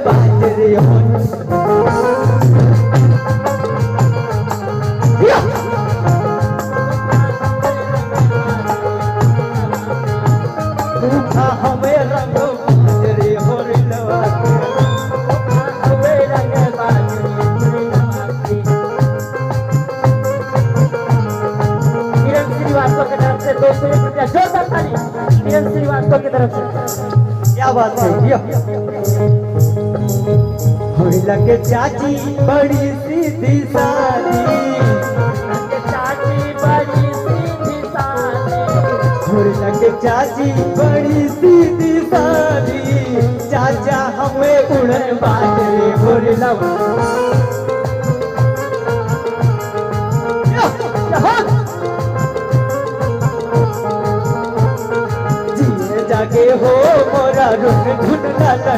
बाजरे हो हमें रंग बाजरे हो लवा हमें रंग बाजरे किरण श्रीवास्तव की तरफ से 201 रुपया जोरदार ताली किरण श्रीवास्तव की तरफ से। क्या बात है होली लगे चाची बड़ी सीधी सादी चाची बड़ी सीधी सादी होली लगे चाची बड़ी सीधी सादी चाचा हमें उड़न बाजरे होली लगा जागे हो मोरा रुन धुन लाना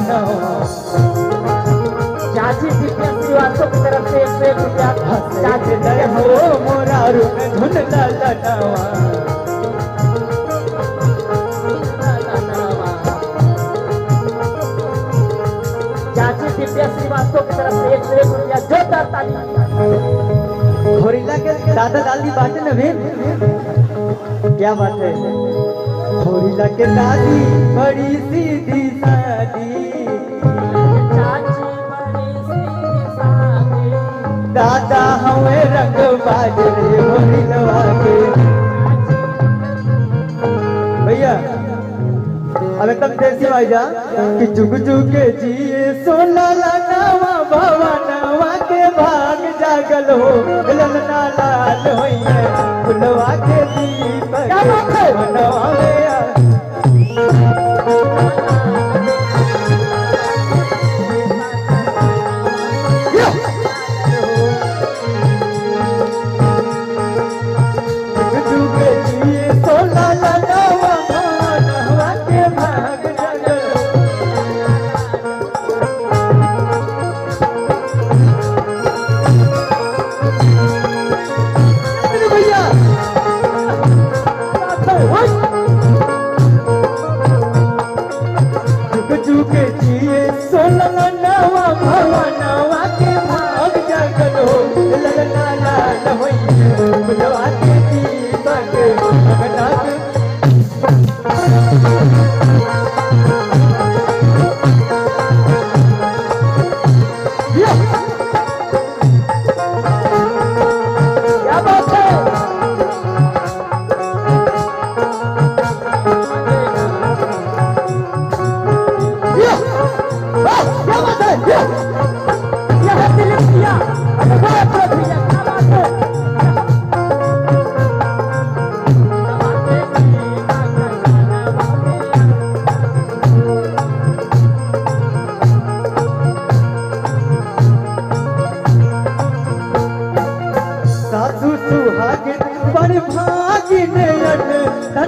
चाची दिव्या श्रीवास्तव की तरफ से 101 रुपया चाची जागे हो मोरा रुन धुन लाना चाची दिव्या श्रीवास्तव की तरफ से 101 रुपया जोरदार ताली होरिला के दादा दादी बाटे न भी क्या बात है होरिला के दादी बड़ी सीधी सादी चाची बड़ी सीधी सादी दादा हमें रंग बाजरे होरिलवा के भैया अब तब देसी भाईजा कि जुग जुग के जिए सोना लानावा भवनवा के भाग जागल हो ललना लाल होइए फुलवा के दीपक मनवा में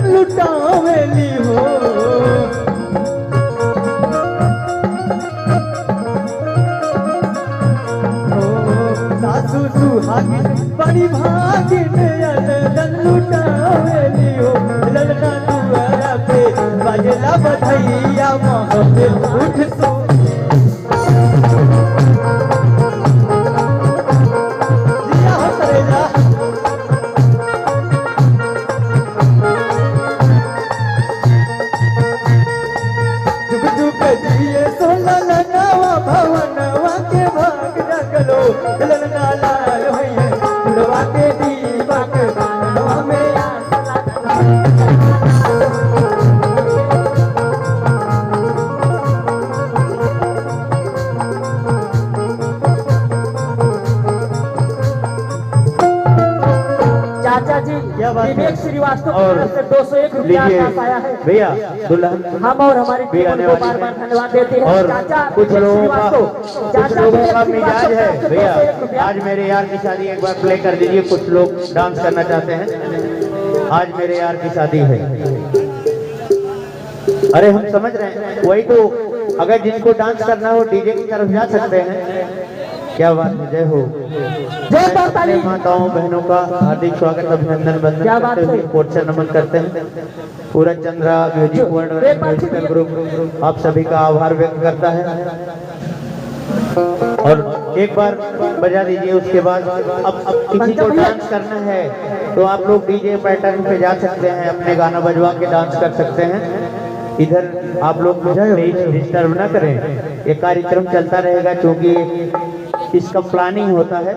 लुटावेली हो सासू सुहागी बड़ी भागिन ललन लुटावेली हो ललना दुआरा पे बजला बधैया महफिल उठ सो विवेक श्रीवास्तव की तरफ से 201 रुपया आया है भैया दुल्हन हम और हमारी टीम को बार बार धन्यवाद देते हैं। चाचा कुछ लोगों का मिजाज है भैया आज मेरे यार की शादी एक बार प्ले कर दीजिए। कुछ लोग डांस करना चाहते हैं, आज मेरे यार की शादी है। अरे हम समझ रहे हैं, वही तो अगर जिनको डांस करना हो डीजे की तरफ जा सकते हैं। क्या बात है, जय हो। माताओं बहनों का हार्दिक स्वागत अभिनंदन वंदन कोर्ट से नमन करते हैं। पूरा Chandra music world musical group आप सभी का आभार व्यक्त करता है। और एक बार बजा दीजिए। उसके बाद अब किसी को डांस करना है तो आप लोग डीजे पैटर्न पे जा सकते हैं, अपने गाना बजवा के डांस कर सकते हैं। इधर आप लोग प्लीज डिस्टर्ब ना करें, ये कार्यक्रम चलता रहेगा क्योंकि इसका प्लानिंग होता है।